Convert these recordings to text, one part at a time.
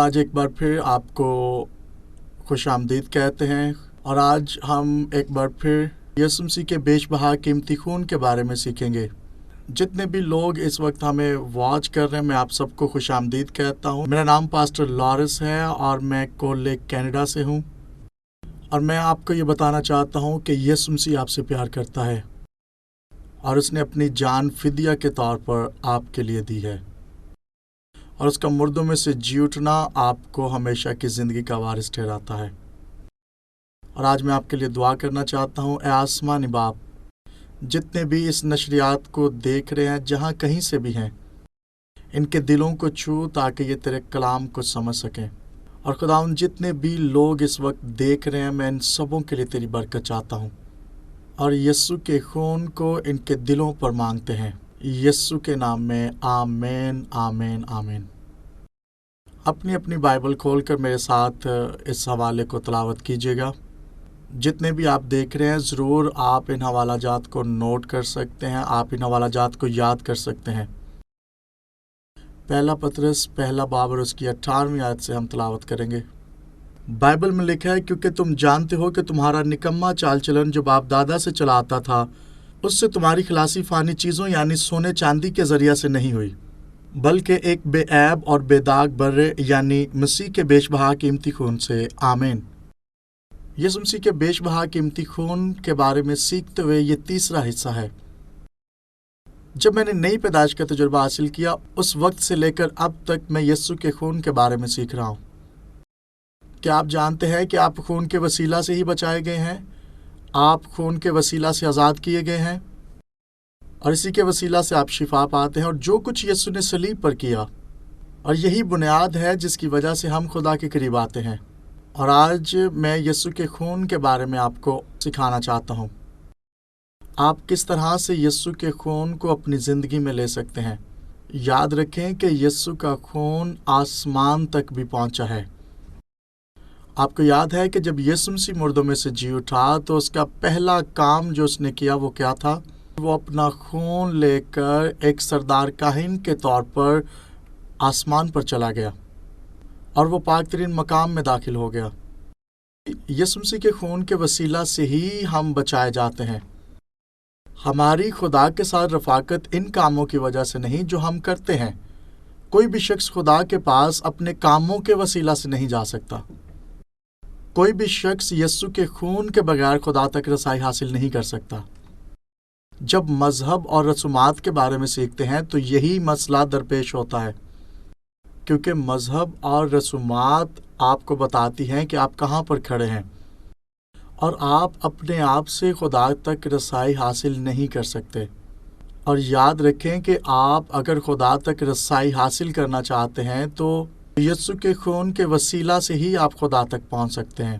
آج ایک بار پھر آپ کو خوش آمدید کہتے ہیں، اور آج ہم ایک بار پھر یسوع مسیح کے بیش بہا قیمتی خون کے بارے میں سیکھیں گے۔ جتنے بھی لوگ اس وقت ہمیں واچ کر رہے ہیں، میں آپ سب کو خوش آمدید کہتا ہوں۔ میرا نام پاسٹر لارنس ہے اور میں کول لیک کینیڈا سے ہوں، اور میں آپ کو یہ بتانا چاہتا ہوں کہ یسوع مسیح آپ سے پیار کرتا ہے اور اس نے اپنی جان فدیہ کے طور پر آپ کے لیے دی ہے، اور اس کا مردوں میں سے جی اٹھنا آپ کو ہمیشہ کی زندگی کا وارث ٹھہراتا ہے۔ اور آج میں آپ کے لیے دعا کرنا چاہتا ہوں۔ اے آسمانی باپ، جتنے بھی اس نشریات کو دیکھ رہے ہیں، جہاں کہیں سے بھی ہیں، ان کے دلوں کو چھو تاکہ یہ تیرے کلام کو سمجھ سکیں۔ اور خداوند، جتنے بھی لوگ اس وقت دیکھ رہے ہیں، میں ان سبوں کے لیے تیری برکت چاہتا ہوں، اور یسوع کے خون کو ان کے دلوں پر مانگتے ہیں، یسوع کے نام میں، آمین آمین آمین۔ اپنی اپنی بائبل کھول کر میرے ساتھ اس حوالے کو تلاوت کیجیے گا۔ جتنے بھی آپ دیکھ رہے ہیں، ضرور آپ ان حوالہ جات کو نوٹ کر سکتے ہیں، آپ ان حوالہ جات کو یاد کر سکتے ہیں۔ پہلا پطرس پہلا باب اور اس کی 18ویں آیت سے ہم تلاوت کریں گے۔ بائبل میں لکھا ہے، کیونکہ تم جانتے ہو کہ تمہارا نکما چال چلن جو باپ دادا سے چلا آتا تھا، اس سے تمہاری خلاصی فانی چیزوں یعنی سونے چاندی کے ذریعہ سے نہیں ہوئی، بلکہ ایک بے عیب اور بے داغ برے یعنی مسیح کے بیش بہا قیمتی خون سے۔ آمین۔ یسوع مسیح کے بیش بہا قیمتی خون کے بارے میں سیکھتے ہوئے یہ تیسرا حصہ ہے۔ جب میں نے نئی پیدائش کا تجربہ حاصل کیا، اس وقت سے لے کر اب تک میں یسوع کے خون کے بارے میں سیکھ رہا ہوں۔ کیا آپ جانتے ہیں کہ آپ خون کے وسیلہ سے ہی بچائے گئے ہیں؟ آپ خون کے وسیلہ سے آزاد کیے گئے ہیں، اور اسی کے وسیلہ سے آپ شفا پاتے ہیں، اور جو کچھ یسوع نے صلیب پر کیا، اور یہی بنیاد ہے جس کی وجہ سے ہم خدا کے قریب آتے ہیں۔ اور آج میں یسوع کے خون کے بارے میں آپ کو سکھانا چاہتا ہوں۔ آپ کس طرح سے یسوع کے خون کو اپنی زندگی میں لے سکتے ہیں۔ یاد رکھیں کہ یسوع کا خون آسمان تک بھی پہنچا ہے۔ آپ کو یاد ہے کہ جب یسوع مسیح مردوں میں سے جی اٹھا تو اس کا پہلا کام جو اس نے کیا وہ کیا تھا؟ وہ اپنا خون لے کر ایک سردار کاہن کے طور پر آسمان پر چلا گیا، اور وہ پاک ترین مقام میں داخل ہو گیا۔ یسوع مسیح کے خون کے وسیلہ سے ہی ہم بچائے جاتے ہیں۔ ہماری خدا کے ساتھ رفاقت ان کاموں کی وجہ سے نہیں جو ہم کرتے ہیں۔ کوئی بھی شخص خدا کے پاس اپنے کاموں کے وسیلہ سے نہیں جا سکتا۔ کوئی بھی شخص یسوع کے خون کے بغیر خدا تک رسائی حاصل نہیں کر سکتا۔ جب مذہب اور رسومات کے بارے میں سیکھتے ہیں تو یہی مسئلہ درپیش ہوتا ہے، کیونکہ مذہب اور رسومات آپ کو بتاتی ہیں کہ آپ کہاں پر کھڑے ہیں، اور آپ اپنے آپ سے خدا تک رسائی حاصل نہیں کر سکتے۔ اور یاد رکھیں کہ آپ اگر خدا تک رسائی حاصل کرنا چاہتے ہیں تو یسوع کے خون کے وسیلہ سے ہی آپ خدا تک پہنچ سکتے ہیں۔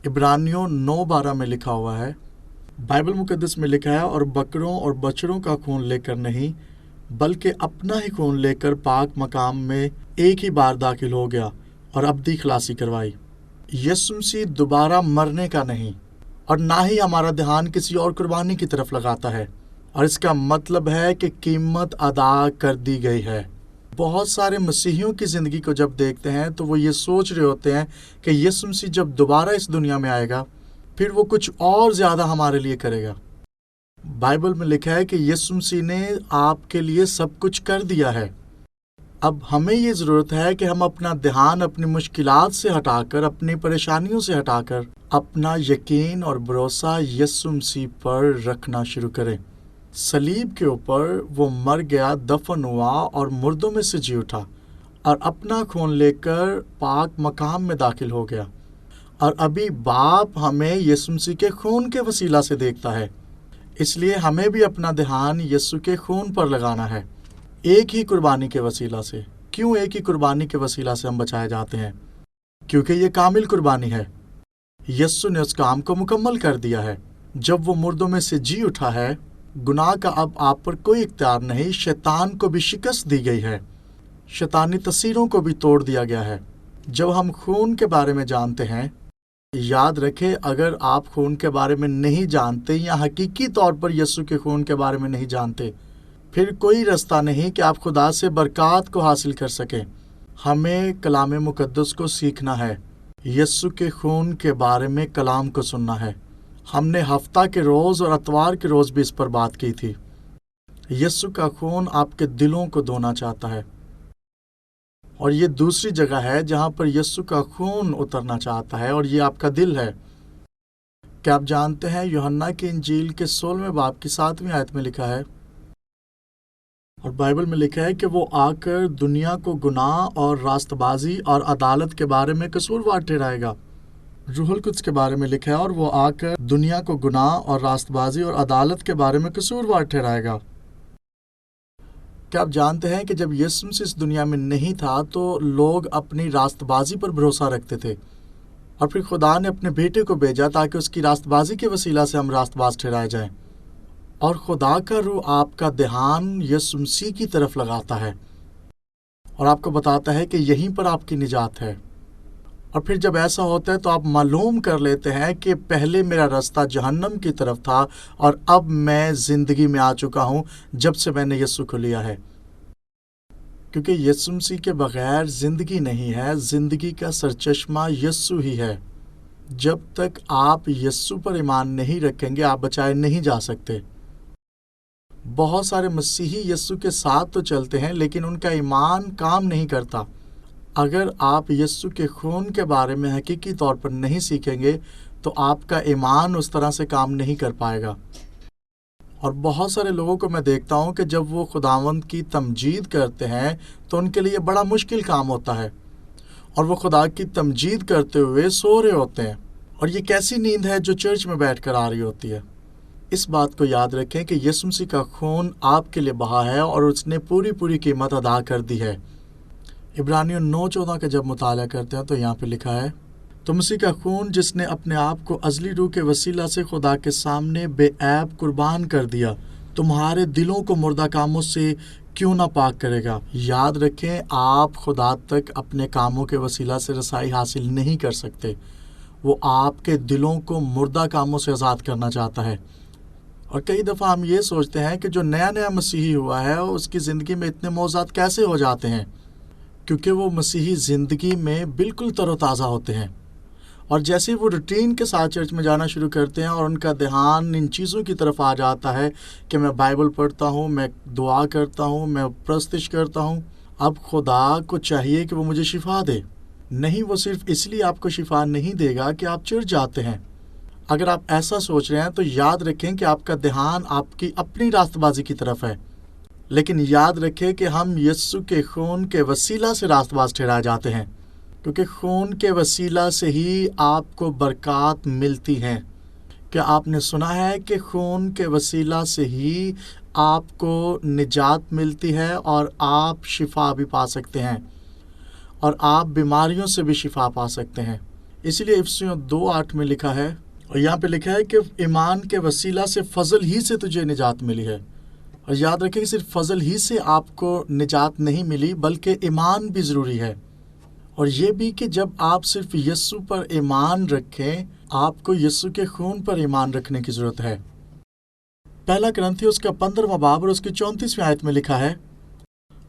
عبرانیوں 9:12 میں لکھا ہوا ہے، بائبل مقدس میں لکھا ہے، اور بکروں اور بچڑوں کا خون لے کر نہیں بلکہ اپنا ہی خون لے کر پاک مقام میں ایک ہی بار داخل ہو گیا اور ابدی خلاصی کروائی۔ یسوع مسیح دوبارہ مرنے کا نہیں، اور نہ ہی ہمارا دھیان کسی اور قربانی کی طرف لگاتا ہے، اور اس کا مطلب ہے کہ قیمت ادا کر دی گئی ہے۔ بہت سارے مسیحیوں کی زندگی کو جب دیکھتے ہیں تو وہ یہ سوچ رہے ہوتے ہیں کہ یسوع مسیح جب دوبارہ اس دنیا میں آئے گا پھر وہ کچھ اور زیادہ ہمارے لیے کرے گا۔ بائبل میں لکھا ہے کہ یسوع مسیح نے آپ کے لیے سب کچھ کر دیا ہے۔ اب ہمیں یہ ضرورت ہے کہ ہم اپنا دھیان اپنی مشکلات سے ہٹا کر، اپنی پریشانیوں سے ہٹا کر، اپنا یقین اور بھروسہ یسوع مسیح پر رکھنا شروع کریں۔ صلیب کے اوپر وہ مر گیا، دفن ہوا اور مردوں میں سے جی اٹھا، اور اپنا خون لے کر پاک مقام میں داخل ہو گیا، اور ابھی باپ ہمیں یسوع مسیح کے خون کے وسیلہ سے دیکھتا ہے۔ اس لیے ہمیں بھی اپنا دھیان یسوع کے خون پر لگانا ہے، ایک ہی قربانی کے وسیلہ سے۔ کیوں ایک ہی قربانی کے وسیلہ سے ہم بچائے جاتے ہیں؟ کیونکہ یہ کامل قربانی ہے۔ یسوع نے اس کام کو مکمل کر دیا ہے۔ جب وہ مردوں میں سے جی اٹھا ہے، گناہ کا اب آپ پر کوئی اختیار نہیں، شیطان کو بھی شکست دی گئی ہے، شیطانی تاثیروں کو بھی توڑ دیا گیا ہے۔ جب ہم خون کے بارے میں جانتے ہیں، یاد رکھیں اگر آپ خون کے بارے میں نہیں جانتے یا حقیقی طور پر یسوع کے خون کے بارے میں نہیں جانتے، پھر کوئی رستہ نہیں کہ آپ خدا سے برکات کو حاصل کر سکیں۔ ہمیں کلام مقدس کو سیکھنا ہے، یسوع کے خون کے بارے میں کلام کو سننا ہے۔ ہم نے ہفتہ کے روز اور اتوار کے روز بھی اس پر بات کی تھی۔ یسوع کا خون آپ کے دلوں کو دھونا چاہتا ہے، اور یہ دوسری جگہ ہے جہاں پر یسوع کا خون اترنا چاہتا ہے، اور یہ آپ کا دل ہے۔ کیا آپ جانتے ہیں یوحنا کی انجیل کے 16ویں باب کی 7ویں آیت میں لکھا ہے، اور بائبل میں لکھا ہے کہ وہ آ کر دنیا کو گناہ اور راست بازی اور عدالت کے بارے میں قصوروار ٹھہرائے گا۔ روح القدس کے بارے میں لکھا ہے، اور وہ آ کر دنیا کو گناہ اور راست بازی اور عدالت کے بارے میں قصوروار ٹھہرائے گا۔ کیا آپ جانتے ہیں کہ جب یسوع مسیح اس دنیا میں نہیں تھا تو لوگ اپنی راست بازی پر بھروسہ رکھتے تھے، اور پھر خدا نے اپنے بیٹے کو بھیجا تاکہ اس کی راست بازی کے وسیلہ سے ہم راست باز ٹھہرائے جائیں۔ اور خدا کا روح آپ کا دھیان یسوع مسیح کی طرف لگاتا ہے، اور آپ کو بتاتا ہے کہ یہیں پر آپ کی نجات ہے۔ اور پھر جب ایسا ہوتا ہے تو آپ معلوم کر لیتے ہیں کہ پہلے میرا راستہ جہنم کی طرف تھا، اور اب میں زندگی میں آ چکا ہوں جب سے میں نے یسوع کو لیا ہے۔ کیونکہ یسوع مسیح کے بغیر زندگی نہیں ہے، زندگی کا سرچشمہ یسوع ہی ہے۔ جب تک آپ یسوع پر ایمان نہیں رکھیں گے آپ بچائے نہیں جا سکتے۔ بہت سارے مسیحی یسوع کے ساتھ تو چلتے ہیں لیکن ان کا ایمان کام نہیں کرتا۔ اگر آپ یسوع کے خون کے بارے میں حقیقی طور پر نہیں سیکھیں گے تو آپ کا ایمان اس طرح سے کام نہیں کر پائے گا۔ اور بہت سارے لوگوں کو میں دیکھتا ہوں کہ جب وہ خداوند کی تمجید کرتے ہیں تو ان کے لیے بڑا مشکل کام ہوتا ہے، اور وہ خدا کی تمجید کرتے ہوئے سو رہے ہوتے ہیں، اور یہ کیسی نیند ہے جو چرچ میں بیٹھ کر آ رہی ہوتی ہے۔ اس بات کو یاد رکھیں کہ یسوع مسیح کا خون آپ کے لیے بہا ہے اور اس نے پوری قیمت ادا کر دی ہے۔ عبرانیوں 9:14 کا جب مطالعہ کرتے ہیں تو یہاں پہ لکھا ہے، تو مسیح کا خون جس نے اپنے آپ کو ازلی روح کے وسیلہ سے خدا کے سامنے بے عیب قربان کر دیا، تمہارے دلوں کو مردہ کاموں سے کیوں نہ پاک کرے گا۔ یاد رکھیں آپ خدا تک اپنے کاموں کے وسیلہ سے رسائی حاصل نہیں کر سکتے، وہ آپ کے دلوں کو مردہ کاموں سے آزاد کرنا چاہتا ہے۔ اور کئی دفعہ ہم یہ سوچتے ہیں کہ جو نیا مسیحی ہوا ہے اس کی زندگی میں اتنے موضوعات کیسے ہو جاتے ہیں، کیونکہ وہ مسیحی زندگی میں بالکل تر و تازہ ہوتے ہیں، اور جیسے وہ روٹین کے ساتھ چرچ میں جانا شروع کرتے ہیں اور ان کا دھیان ان چیزوں کی طرف آ جاتا ہے کہ میں بائبل پڑھتا ہوں، میں دعا کرتا ہوں، میں پرستش کرتا ہوں، اب خدا کو چاہیے کہ وہ مجھے شفا دے۔ نہیں، وہ صرف اس لیے آپ کو شفا نہیں دے گا کہ آپ چرچ جاتے ہیں۔ اگر آپ ایسا سوچ رہے ہیں تو یاد رکھیں کہ آپ کا دھیان آپ کی اپنی راست بازی کی طرف ہے، لیکن یاد رکھیں کہ ہم یسوع کے خون کے وسیلہ سے راست باز ٹھہرائے جاتے ہیں، کیونکہ خون کے وسیلہ سے ہی آپ کو برکات ملتی ہیں۔ کیا آپ نے سنا ہے کہ خون کے وسیلہ سے ہی آپ کو نجات ملتی ہے اور آپ شفا بھی پا سکتے ہیں، اور آپ بیماریوں سے بھی شفا پا سکتے ہیں۔ اسی لیے افسیوں 2:8 میں لکھا ہے، اور یہاں پہ لکھا ہے کہ ایمان کے وسیلہ سے فضل ہی سے تجھے نجات ملی ہے۔ اور یاد رکھیں کہ صرف فضل ہی سے آپ کو نجات نہیں ملی بلکہ ایمان بھی ضروری ہے، اور یہ بھی کہ جب آپ صرف یسوع پر ایمان رکھیں آپ کو یسوع کے خون پر ایمان رکھنے کی ضرورت ہے۔ پہلا کرنتھیوس کا 15واں باب اور اس کی 34ویں آیت میں لکھا ہے،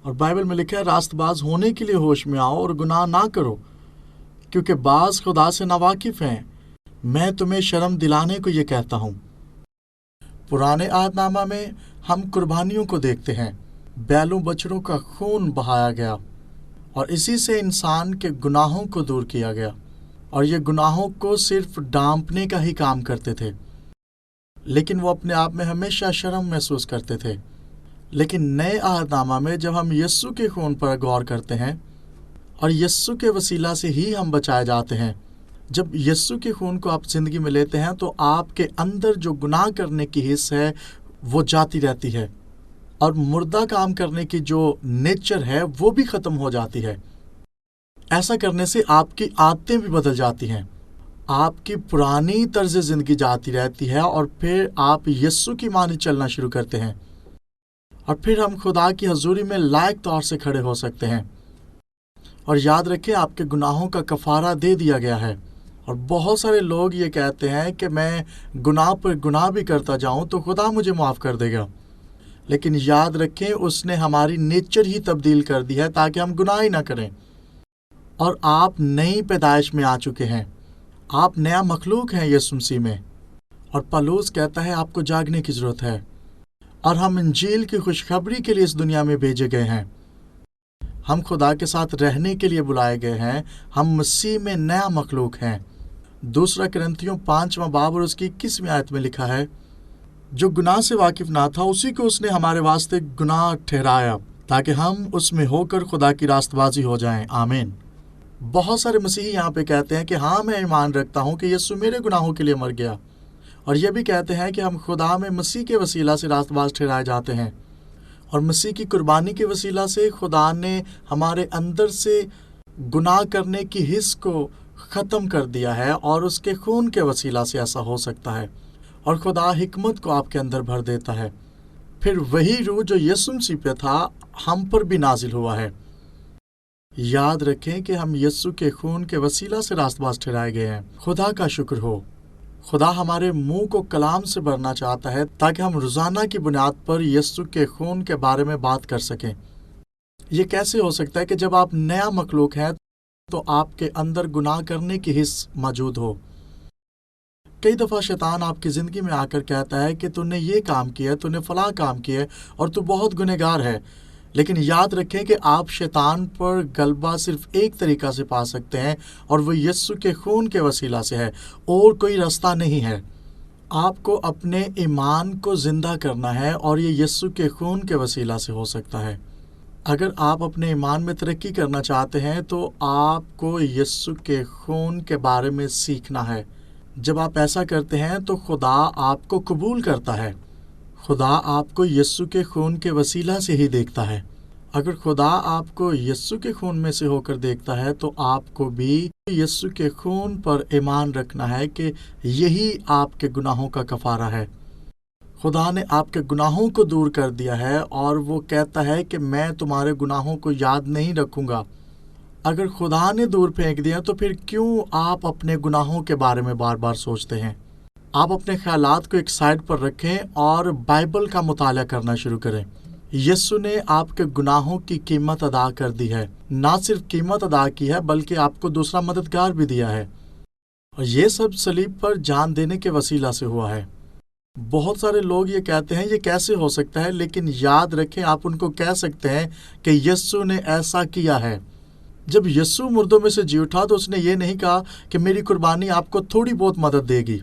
اور بائبل میں لکھا ہے، راست باز ہونے کے لیے ہوش میں آؤ اور گناہ نہ کرو، کیونکہ بعض خدا سے ناواقف ہیں۔ میں تمہیں شرم دلانے کو یہ کہتا ہوں۔ پرانے عہد نامہ میں ہم قربانیوں کو دیکھتے ہیں، بیلوں بچڑوں کا خون بہایا گیا، اور اسی سے انسان کے گناہوں کو دور کیا گیا، اور یہ گناہوں کو صرف ڈانپنے کا ہی کام کرتے تھے، لیکن وہ اپنے آپ میں ہمیشہ شرم محسوس کرتے تھے۔ لیکن نئے عہد نامہ میں جب ہم یسوع کے خون پر غور کرتے ہیں، اور یسوع کے وسیلہ سے ہی ہم بچائے جاتے ہیں، جب یسوع کے خون کو آپ زندگی میں لیتے ہیں تو آپ کے اندر جو گناہ کرنے کی حس ہے وہ جاتی رہتی ہے، اور مردہ کام کرنے کی جو نیچر ہے وہ بھی ختم ہو جاتی ہے۔ ایسا کرنے سے آپ کی عادتیں بھی بدل جاتی ہیں، آپ کی پرانی طرز زندگی جاتی رہتی ہے، اور پھر آپ یسوع کی مانند چلنا شروع کرتے ہیں، اور پھر ہم خدا کی حضوری میں لائق طور سے کھڑے ہو سکتے ہیں۔ اور یاد رکھیں آپ کے گناہوں کا کفارہ دے دیا گیا ہے، اور بہت سارے لوگ یہ کہتے ہیں کہ میں گناہ پر گناہ بھی کرتا جاؤں تو خدا مجھے معاف کر دے گا، لیکن یاد رکھیں اس نے ہماری نیچر ہی تبدیل کر دی ہے تاکہ ہم گناہ ہی نہ کریں۔ اور آپ نئی پیدائش میں آ چکے ہیں۔ آپ نیا مخلوق ہیں یسوع مسیح میں۔ اور پولس کہتا ہے آپ کو جاگنے کی ضرورت ہے، اور ہم انجیل کی خوشخبری کے لیے اس دنیا میں بھیجے گئے ہیں۔ ہم خدا کے ساتھ رہنے کے لیے بلائے گئے ہیں۔ ہم مسیح میں نیا مخلوق ہیں۔ 2 کرنتھیوں 5واں باب اور اس کی 21ویں آیت میں لکھا ہے، جو گناہ سے واقف نہ تھا اسی کو اس نے ہمارے واسطے گناہ ٹھہرایا، تاکہ ہم اس میں ہو کر خدا کی راست بازی ہو جائیں۔ آمین۔ بہت سارے مسیحی یہاں پہ کہتے ہیں کہ ہاں میں ایمان رکھتا ہوں کہ یسوع میرے گناہوں کے لیے مر گیا، اور یہ بھی کہتے ہیں کہ ہم خدا میں مسیح کے وسیلہ سے راست باز ٹھہرائے جاتے ہیں، اور مسیح کی قربانی کے وسیلہ سے خدا نے ہمارے اندر سے گناہ کرنے کی حس کو ختم کر دیا ہے، اور اس کے خون کے وسیلہ سے ایسا ہو سکتا ہے، اور خدا حکمت کو آپ کے اندر بھر دیتا ہے۔ پھر وہی روح جو یسوع مسیح پہ تھا ہم پر بھی نازل ہوا ہے۔ یاد رکھیں کہ ہم یسوع کے خون کے وسیلہ سے راست باز ٹھہرائے گئے ہیں۔ خدا کا شکر ہو۔ خدا ہمارے منہ کو کلام سے بھرنا چاہتا ہے تاکہ ہم روزانہ کی بنیاد پر یسوع کے خون کے بارے میں بات کر سکیں۔ یہ کیسے ہو سکتا ہے کہ جب آپ نیا مخلوق ہیں تو آپ کے اندر گناہ کرنے کی حس موجود ہو؟ کئی دفعہ شیطان آپ کی زندگی میں آ کر کہتا ہے کہ تو نے یہ کام کیا، تو نے فلاں کام کیا اور تو بہت گنہگار ہے، لیکن یاد رکھیں کہ آپ شیطان پر غلبہ صرف ایک طریقہ سے پا سکتے ہیں، اور وہ یسوع کے خون کے وسیلہ سے ہے، اور کوئی راستہ نہیں ہے۔ آپ کو اپنے ایمان کو زندہ کرنا ہے، اور یہ یسوع کے خون کے وسیلہ سے ہو سکتا ہے۔ اگر آپ اپنے ایمان میں ترقی کرنا چاہتے ہیں تو آپ کو یسوع کے خون کے بارے میں سیکھنا ہے۔ جب آپ ایسا کرتے ہیں تو خدا آپ کو قبول کرتا ہے۔ خدا آپ کو یسوع کے خون کے وسیلہ سے ہی دیکھتا ہے۔ اگر خدا آپ کو یسوع کے خون میں سے ہو کر دیکھتا ہے تو آپ کو بھی یسوع کے خون پر ایمان رکھنا ہے کہ یہی آپ کے گناہوں کا کفارہ ہے۔ خدا نے آپ کے گناہوں کو دور کر دیا ہے، اور وہ کہتا ہے کہ میں تمہارے گناہوں کو یاد نہیں رکھوں گا۔ اگر خدا نے دور پھینک دیا تو پھر کیوں آپ اپنے گناہوں کے بارے میں بار بار سوچتے ہیں؟ آپ اپنے خیالات کو ایک سائڈ پر رکھیں اور بائبل کا مطالعہ کرنا شروع کریں۔ یسوع نے آپ کے گناہوں کی قیمت ادا کر دی ہے۔ نہ صرف قیمت ادا کی ہے بلکہ آپ کو دوسرا مددگار بھی دیا ہے، اور یہ سب صلیب پر جان دینے کے وسیلہ سے ہوا ہے۔ بہت سارے لوگ یہ کہتے ہیں یہ کیسے ہو سکتا ہے، لیکن یاد رکھیں آپ ان کو کہہ سکتے ہیں کہ یسوع نے ایسا کیا ہے۔ جب یسوع مردوں میں سے جی اٹھا تو اس نے یہ نہیں کہا کہ میری قربانی آپ کو تھوڑی بہت مدد دے گی۔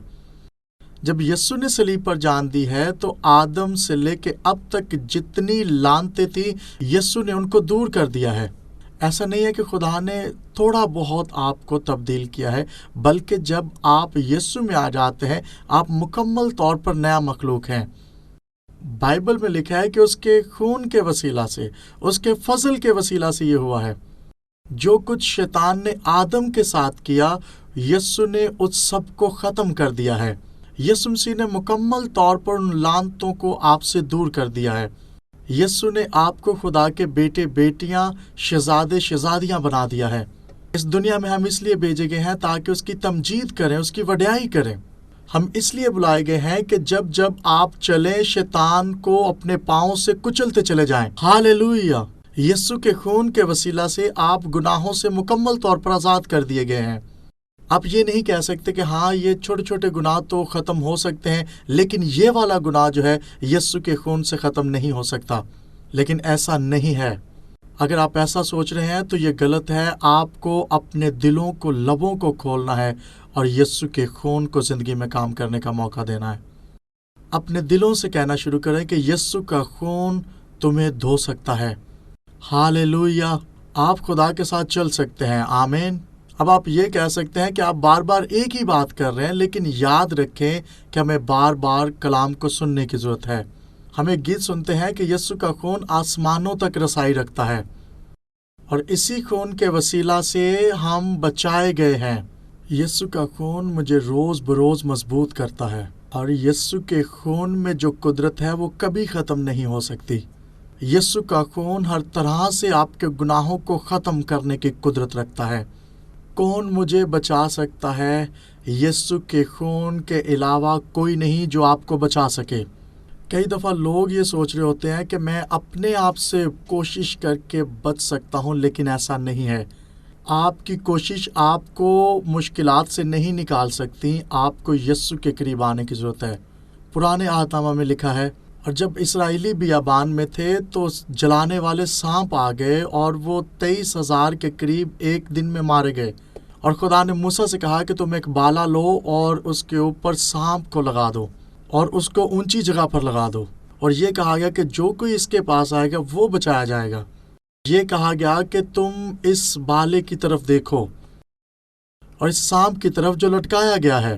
جب یسوع نے صلیب پر جان دی ہے تو آدم سے لے کے اب تک جتنی لعنتیں تھیں یسوع نے ان کو دور کر دیا ہے۔ ایسا نہیں ہے کہ خدا نے تھوڑا بہت آپ کو تبدیل کیا ہے، بلکہ جب آپ یسوع میں آ جاتے ہیں آپ مکمل طور پر نیا مخلوق ہیں۔ بائبل میں لکھا ہے کہ اس کے خون کے وسیلہ سے، اس کے فضل کے وسیلہ سے یہ ہوا ہے۔ جو کچھ شیطان نے آدم کے ساتھ کیا یسوع نے اس سب کو ختم کر دیا ہے۔ یسوع مسیح نے مکمل طور پر ان لعنتوں کو آپ سے دور کر دیا ہے۔ یسوع نے آپ کو خدا کے بیٹے بیٹیاں، شہزادے شہزادیاں بنا دیا ہے۔ اس دنیا میں ہم اس لیے بھیجے گئے ہیں تاکہ اس کی تمجید کریں، اس کی وڈیائی کریں۔ ہم اس لیے بلائے گئے ہیں کہ جب جب آپ چلیں شیطان کو اپنے پاؤں سے کچلتے چلے جائیں۔ ہاللیلویہ! یسوع کے خون کے وسیلہ سے آپ گناہوں سے مکمل طور پر آزاد کر دیے گئے ہیں۔ آپ یہ نہیں کہہ سکتے کہ ہاں یہ چھوٹے چھوٹے گناہ تو ختم ہو سکتے ہیں، لیکن یہ والا گناہ جو ہے یسوع کے خون سے ختم نہیں ہو سکتا۔ لیکن ایسا نہیں ہے۔ اگر آپ ایسا سوچ رہے ہیں تو یہ غلط ہے۔ آپ کو اپنے دلوں کو، لبوں کو کھولنا ہے اور یسوع کے خون کو زندگی میں کام کرنے کا موقع دینا ہے۔ اپنے دلوں سے کہنا شروع کریں کہ یسوع کا خون تمہیں دھو سکتا ہے۔ ہاللیلویہ! آپ خدا کے ساتھ چل سکتے ہیں۔ آمین۔ اب آپ یہ کہہ سکتے ہیں کہ آپ بار بار ایک ہی بات کر رہے ہیں، لیکن یاد رکھیں کہ ہمیں بار بار کلام کو سننے کی ضرورت ہے۔ ہمیں گیت سنتے ہیں کہ یسوع کا خون آسمانوں تک رسائی رکھتا ہے، اور اسی خون کے وسیلہ سے ہم بچائے گئے ہیں۔ یسوع کا خون مجھے روز بروز مضبوط کرتا ہے، اور یسوع کے خون میں جو قدرت ہے وہ کبھی ختم نہیں ہو سکتی۔ یسوع کا خون ہر طرح سے آپ کے گناہوں کو ختم کرنے کی قدرت رکھتا ہے۔ کون مجھے بچا سکتا ہے؟ یسوع کے خون کے علاوہ کوئی نہیں جو آپ کو بچا سکے۔ کئی دفعہ لوگ یہ سوچ رہے ہوتے ہیں کہ میں اپنے آپ سے کوشش کر کے بچ سکتا ہوں، لیکن ایسا نہیں ہے۔ آپ کی کوشش آپ کو مشکلات سے نہیں نکال سکتی، آپ کو یسوع کے قریب آنے کی ضرورت ہے۔ پرانے عہد نامہ میں لکھا ہے، اور جب اسرائیلی بیابان میں تھے تو جلانے والے سانپ آ گئے اور وہ 23,000 کے قریب ایک دن میں مارے گئے، اور خدا نے موسیٰ سے کہا کہ تم ایک بالا لو اور اس کے اوپر سانپ کو لگا دو اور اس کو اونچی جگہ پر لگا دو، اور یہ کہا گیا کہ جو کوئی اس کے پاس آئے گا وہ بچایا جائے گا۔ یہ کہا گیا کہ تم اس بالے کی طرف دیکھو اور اس سانپ کی طرف جو لٹکایا گیا ہے،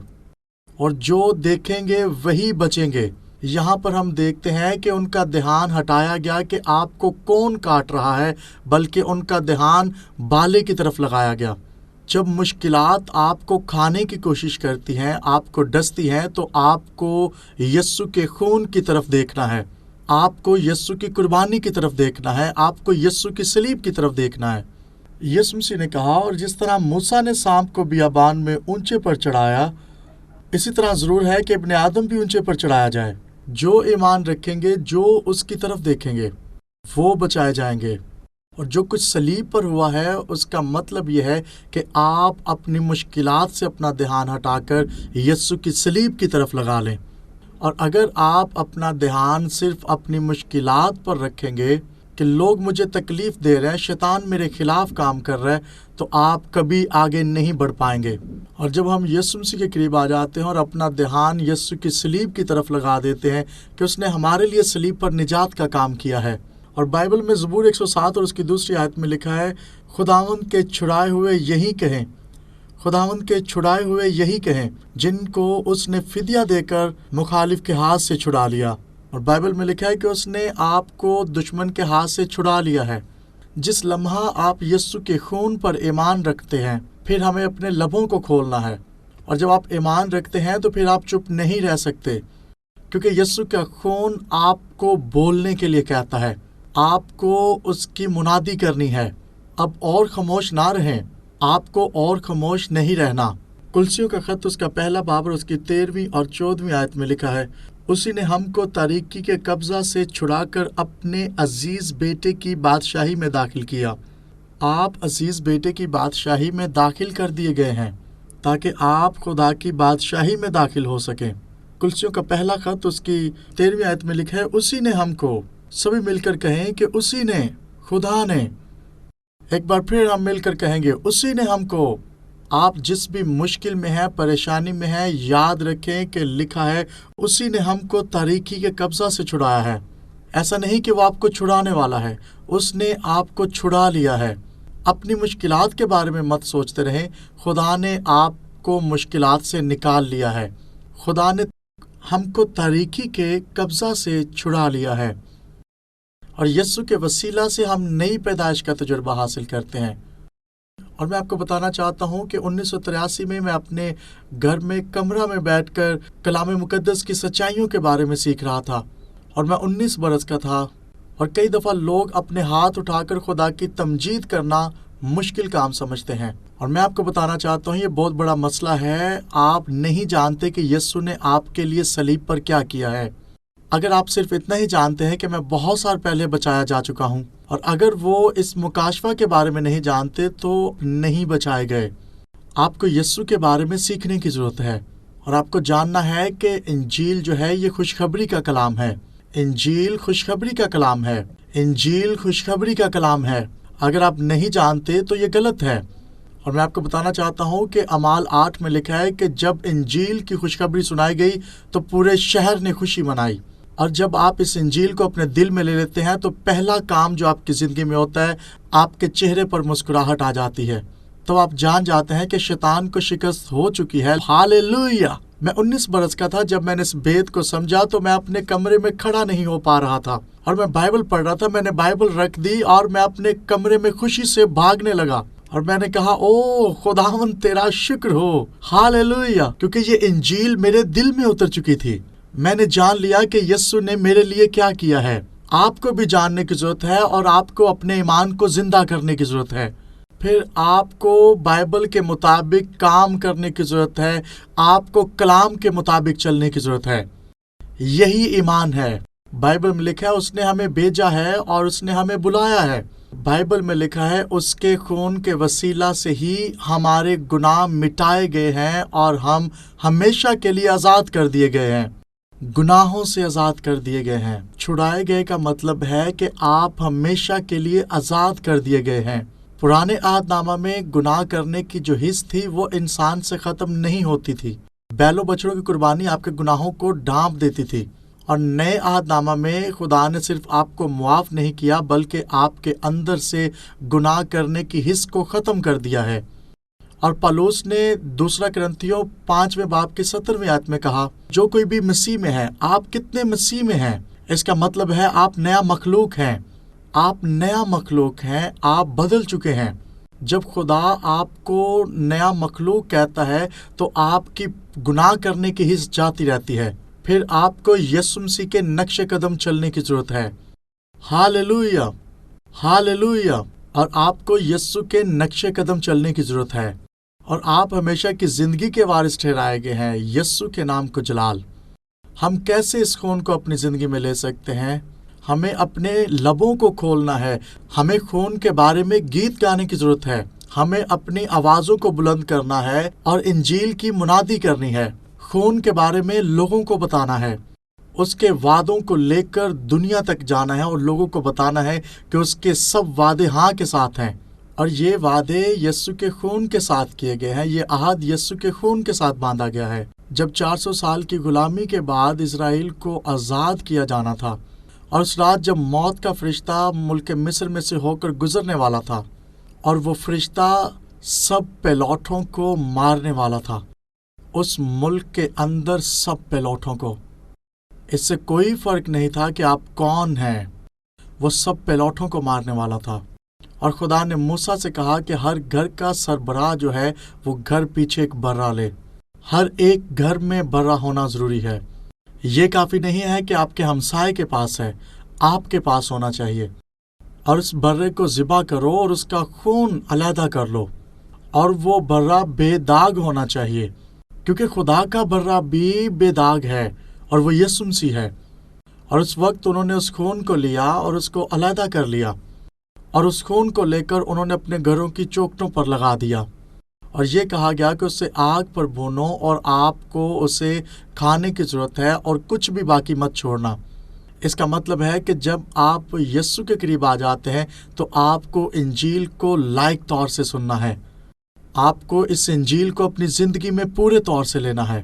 اور جو دیکھیں گے وہی بچیں گے۔ یہاں پر ہم دیکھتے ہیں کہ ان کا دھیان ہٹایا گیا کہ آپ کو کون کاٹ رہا ہے، بلکہ ان کا دھیان بالے کی طرف لگایا گیا۔ جب مشکلات آپ کو کھانے کی کوشش کرتی ہیں، آپ کو ڈستی ہیں، تو آپ کو یسوع کے خون کی طرف دیکھنا ہے، آپ کو یسوع کی قربانی کی طرف دیکھنا ہے، آپ کو یسوع کی صلیب کی طرف دیکھنا ہے۔ یسوع مسیح نے کہا، اور جس طرح موسیٰ نے سانپ کو بیابان میں اونچے پر چڑھایا، اسی طرح ضرور ہے کہ ابن آدم بھی اونچے پر چڑھایا جائے۔ جو ایمان رکھیں گے، جو اس کی طرف دیکھیں گے، وہ بچائے جائیں گے۔ اور جو کچھ صلیب پر ہوا ہے، اس کا مطلب یہ ہے کہ آپ اپنی مشکلات سے اپنا دھیان ہٹا کر یسوع کی صلیب کی طرف لگا لیں۔ اور اگر آپ اپنا دھیان صرف اپنی مشکلات پر رکھیں گے کہ لوگ مجھے تکلیف دے رہے ہیں، شیطان میرے خلاف کام کر رہا ہے، تو آپ کبھی آگے نہیں بڑھ پائیں گے۔ اور جب ہم یسوع مسیح کے قریب آ جاتے ہیں اور اپنا دھیان یسوع کی صلیب کی طرف لگا دیتے ہیں کہ اس نے ہمارے لیے صلیب پر نجات کا کام کیا ہے، اور بائبل میں زبور 107 اور اس کی دوسری آیت میں لکھا ہے، خداوند کے چھڑائے ہوئے یہی کہیں، خداوند کے چھڑائے ہوئے یہی کہیں، جن کو اس نے فدیہ دے کر مخالف کے ہاتھ سے چھڑا لیا۔ اور بائبل میں لکھا ہے کہ اس نے آپ کو دشمن کے ہاتھ سے چھڑا لیا ہے۔ جس لمحہ آپ یسوع کے خون پر ایمان رکھتے ہیں، پھر ہمیں اپنے لبوں کو کھولنا ہے، اور جب آپ ایمان رکھتے ہیں تو پھر آپ چپ نہیں رہ سکتے، کیونکہ یسوع کا خون آپ کو بولنے کے لیے کہتا ہے، آپ کو اس کی منادی کرنی ہے۔ اب اور خاموش نہ رہیں، آپ کو اور خاموش نہیں رہنا۔ کلسیوں کا خط اس کا پہلا باب اور اس کی 13ویں اور 14ویں آیت میں لکھا ہے، اسی نے ہم کو تاریکی کے قبضہ سے چھڑا کر اپنے عزیز بیٹے کی بادشاہی میں داخل کیا۔ آپ عزیز بیٹے کی بادشاہی میں داخل کر دیے گئے ہیں تاکہ آپ خدا کی بادشاہی میں داخل ہو سکیں۔ کلسیوں کا پہلا خط اس کی 13ویں آیت میں لکھا ہے، اسی نے ہم کو، سبھی مل کر کہیں کہ اسی نے، خدا نے، ایک بار پھر ہم مل کر کہیں گے، اسی نے ہم کو۔ آپ جس بھی مشکل میں ہیں، پریشانی میں ہیں، یاد رکھیں کہ لکھا ہے، اسی نے ہم کو تاریکی کے قبضہ سے چھڑایا ہے۔ ایسا نہیں کہ وہ آپ کو چھڑانے والا ہے، اس نے آپ کو چھڑا لیا ہے۔ اپنی مشکلات کے بارے میں مت سوچتے رہیں، خدا نے آپ کو مشکلات سے نکال لیا ہے۔ خدا نے ہم کو تاریکی کے قبضہ سے چھڑا لیا ہے، اور یسوع کے وسیلہ سے ہم نئی پیدائش کا تجربہ حاصل کرتے ہیں۔ اور میں آپ کو بتانا چاہتا ہوں کہ 1983 میں اپنے گھر میں کمرہ میں بیٹھ کر کلام مقدس کی سچائیوں کے بارے میں سیکھ رہا تھا، اور میں 19 برس کا تھا، اور کئی دفعہ لوگ اپنے ہاتھ اٹھا کر خدا کی تمجید کرنا مشکل کام سمجھتے ہیں، اور میں آپ کو بتانا چاہتا ہوں یہ بہت بڑا مسئلہ ہے۔ آپ نہیں جانتے کہ یسوع نے آپ کے لیے صلیب پر کیا کیا ہے۔ اگر آپ صرف اتنا ہی جانتے ہیں کہ میں بہت سال پہلے بچایا جا چکا ہوں، اور اگر وہ اس مکاشفہ کے بارے میں نہیں جانتے تو نہیں بچائے گئے۔ آپ کو یسوع کے بارے میں سیکھنے کی ضرورت ہے، اور آپ کو جاننا ہے کہ انجیل جو ہے یہ خوشخبری کا کلام ہے۔ انجیل خوشخبری کا کلام ہے، انجیل خوشخبری کا کلام ہے۔ اگر آپ نہیں جانتے تو یہ غلط ہے۔ اور میں آپ کو بتانا چاہتا ہوں کہ اعمال 8 میں لکھا ہے کہ جب انجیل کی خوشخبری سنائی گئی تو پورے شہر نے خوشی منائی۔ اور جب آپ اس انجیل کو اپنے دل میں لے لیتے ہیں تو پہلا کام جو آپ کی زندگی میں ہوتا ہے، آپ کے چہرے پر مسکراہٹ آ جاتی ہے۔ تو آپ جان جاتے ہیں کہ شیطان کو شکست ہو چکی ہے۔ ہاللیلویہ! میں 19 برس کا تھا جب میں نے اس بات کو سمجھا، تو میں اپنے کمرے میں کھڑا نہیں ہو پا رہا تھا، اور میں بائبل پڑھ رہا تھا۔ میں نے بائبل رکھ دی اور میں اپنے کمرے میں خوشی سے بھاگنے لگا، اور میں نے کہا، او خداوند تیرا شکر ہو، ہاللیلویہ! کیونکہ یہ انجیل میرے دل میں اتر چکی تھی۔ میں نے جان لیا کہ یسوع نے میرے لیے کیا کیا ہے۔ آپ کو بھی جاننے کی ضرورت ہے، اور آپ کو اپنے ایمان کو زندہ کرنے کی ضرورت ہے۔ پھر آپ کو بائبل کے مطابق کام کرنے کی ضرورت ہے، آپ کو کلام کے مطابق چلنے کی ضرورت ہے۔ یہی ایمان ہے۔ بائبل میں لکھا ہے اس نے ہمیں بھیجا ہے اور اس نے ہمیں بلایا ہے۔ بائبل میں لکھا ہے اس کے خون کے وسیلہ سے ہی ہمارے گناہ مٹائے گئے ہیں اور ہم ہمیشہ کے لیے آزاد کر دیے گئے ہیں، گناہوں سے آزاد کر دیے گئے ہیں۔ چھڑائے گئے کا مطلب ہے کہ آپ ہمیشہ کے لیے آزاد کر دیے گئے ہیں۔ پرانے عہد نامہ میں گناہ کرنے کی جو حس تھی وہ انسان سے ختم نہیں ہوتی تھی۔ بیل و بچڑوں کی قربانی آپ کے گناہوں کو ڈھانپ دیتی تھی، اور نئے عہد نامہ میں خدا نے صرف آپ کو معاف نہیں کیا بلکہ آپ کے اندر سے گناہ کرنے کی حس کو ختم کر دیا ہے۔ اور پالوس نے دوسرا کرنتھیوں 5 باب کی 17 آیت میں کہا، جو کوئی بھی مسیح میں ہے۔ آپ کتنے مسیح میں ہیں؟ اس کا مطلب ہے آپ نیا مخلوق ہیں، آپ نیا مخلوق ہیں، آپ بدل چکے ہیں۔ جب خدا آپ کو نیا مخلوق کہتا ہے تو آپ کی گناہ کرنے کی حس جاتی رہتی ہے۔ پھر آپ کو یسوع مسیح کے نقش قدم چلنے کی ضرورت ہے۔ Hallelujah, hallelujah. اور آپ کو یسوع کے نقش قدم چلنے کی ضرورت ہے، اور آپ ہمیشہ کی زندگی کے وارث ٹھہرائے گئے ہیں۔ یسوع کے نام کو جلال۔ ہم کیسے اس خون کو اپنی زندگی میں لے سکتے ہیں؟ ہمیں اپنے لبوں کو کھولنا ہے۔ ہمیں خون کے بارے میں گیت گانے کی ضرورت ہے۔ ہمیں اپنی آوازوں کو بلند کرنا ہے اور انجیل کی منادی کرنی ہے۔ خون کے بارے میں لوگوں کو بتانا ہے، اس کے وعدوں کو لے کر دنیا تک جانا ہے اور لوگوں کو بتانا ہے کہ اس کے سب وعدے ہاں کے ساتھ ہیں، اور یہ وعدے یسوع کے خون کے ساتھ کیے گئے ہیں۔ یہ عہد یسوع کے خون کے ساتھ باندھا گیا ہے۔ جب 400 سال کی غلامی کے بعد اسرائیل کو آزاد کیا جانا تھا، اور اس رات جب موت کا فرشتہ ملک مصر میں سے ہو کر گزرنے والا تھا، اور وہ فرشتہ سب پیلوٹوں کو مارنے والا تھا، اس ملک کے اندر سب پیلوٹوں کو، اس سے کوئی فرق نہیں تھا کہ آپ کون ہیں، وہ سب پیلوٹوں کو مارنے والا تھا۔ اور خدا نے موسیٰ سے کہا کہ ہر گھر کا سربراہ جو ہے وہ گھر پیچھے ایک برہ لے۔ ہر ایک گھر میں برہ ہونا ضروری ہے۔ یہ کافی نہیں ہے کہ آپ کے ہمسائے کے پاس ہے، آپ کے پاس ہونا چاہیے۔ اور اس برے کو ذبح کرو اور اس کا خون علیحدہ کر لو، اور وہ برہ بے داغ ہونا چاہیے، کیونکہ خدا کا برہ بھی بے داغ ہے اور وہ یسوع مسیح ہے۔ اور اس وقت انہوں نے اس خون کو لیا اور اس کو علیحدہ کر لیا، اور اس خون کو لے کر انہوں نے اپنے گھروں کی چوکھٹوں پر لگا دیا، اور یہ کہا گیا کہ اسے آگ پر بھونو اور آپ کو اسے کھانے کی ضرورت ہے اور کچھ بھی باقی مت چھوڑنا۔ اس کا مطلب ہے کہ جب آپ یسوع کے قریب آ جاتے ہیں تو آپ کو انجیل کو لائق طور سے سننا ہے، آپ کو اس انجیل کو اپنی زندگی میں پورے طور سے لینا ہے۔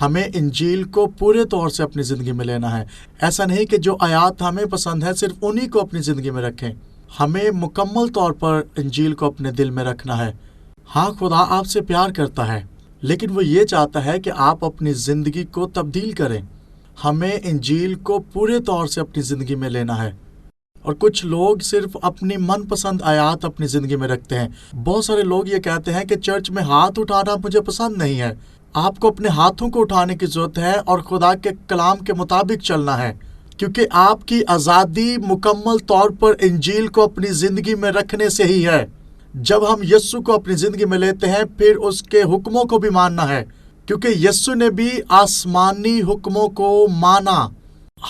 ہمیں انجیل کو پورے طور سے اپنی زندگی میں لینا ہے۔ ایسا نہیں کہ جو آیات ہمیں پسند ہے صرف انہی کو اپنی زندگی میں رکھیں۔ ہمیں مکمل طور پر انجیل کو اپنے دل میں رکھنا ہے۔ ہاں، خدا آپ سے پیار کرتا ہے، لیکن وہ یہ چاہتا ہے کہ آپ اپنی زندگی کو تبدیل کریں۔ ہمیں انجیل کو پورے طور سے اپنی زندگی میں لینا ہے۔ اور کچھ لوگ صرف اپنی من پسند آیات اپنی زندگی میں رکھتے ہیں۔ بہت سارے لوگ یہ کہتے ہیں کہ چرچ میں ہاتھ اٹھانا مجھے پسند نہیں ہے۔ آپ کو اپنے ہاتھوں کو اٹھانے کی ضرورت ہے اور خدا کے کلام کے مطابق چلنا ہے، کیونکہ آپ کی آزادی مکمل طور پر انجیل کو اپنی زندگی میں رکھنے سے ہی ہے۔ جب ہم یسوع کو اپنی زندگی میں لیتے ہیں پھر اس کے حکموں کو بھی ماننا ہے، کیونکہ یسوع نے بھی آسمانی حکموں کو مانا۔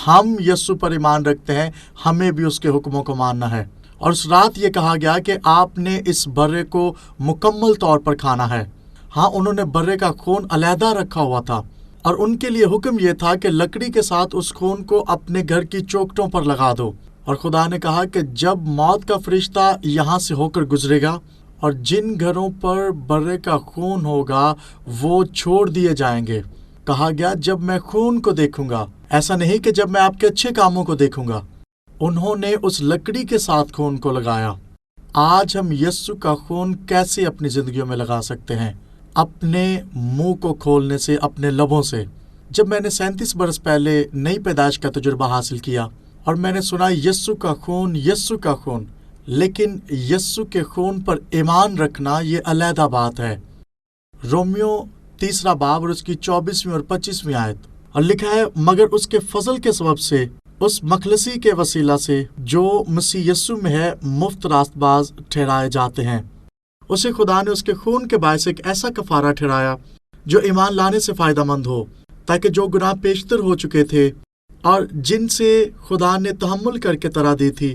ہم یسوع پر ایمان رکھتے ہیں، ہمیں بھی اس کے حکموں کو ماننا ہے۔ اور اس رات یہ کہا گیا کہ آپ نے اس برے کو مکمل طور پر کھانا ہے۔ ہاں، انہوں نے برے کا خون علیحدہ رکھا ہوا تھا، اور ان کے لیے حکم یہ تھا کہ لکڑی کے ساتھ اس خون کو اپنے گھر کی چوکھٹوں پر لگا دو۔ اور خدا نے کہا کہ جب موت کا فرشتہ یہاں سے ہو کر گزرے گا اور جن گھروں پر برے کا خون ہوگا وہ چھوڑ دیے جائیں گے۔ کہا گیا جب میں خون کو دیکھوں گا، ایسا نہیں کہ جب میں آپ کے اچھے کاموں کو دیکھوں گا۔ انہوں نے اس لکڑی کے ساتھ خون کو لگایا۔ آج ہم یسوع کا خون کیسے اپنی زندگیوں میں لگا سکتے ہیں؟ اپنے منہ کو کھولنے سے، اپنے لبوں سے۔ جب میں نے 37 برس پہلے نئی پیدائش کا تجربہ حاصل کیا اور میں نے سنا یسوع کا خون، یسوع کا خون، لیکن یسوع کے خون پر ایمان رکھنا یہ علیحدہ بات ہے۔ رومیو 3 باب اور اس کی 24ویں اور 25ویں آیت، اور لکھا ہے مگر اس کے فضل کے سبب سے، اس مخلصی کے وسیلہ سے جو مسیح یسوع میں ہے، مفت راست باز ٹھہرائے جاتے ہیں۔ اسے خدا نے اس کے خون کے باعث ایک ایسا کفارہ ٹھہرایا جو ایمان لانے سے فائدہ مند ہو، تاکہ جو گناہ پیشتر ہو چکے تھے اور جن سے خدا نے تحمل کر کے طرح دی تھی،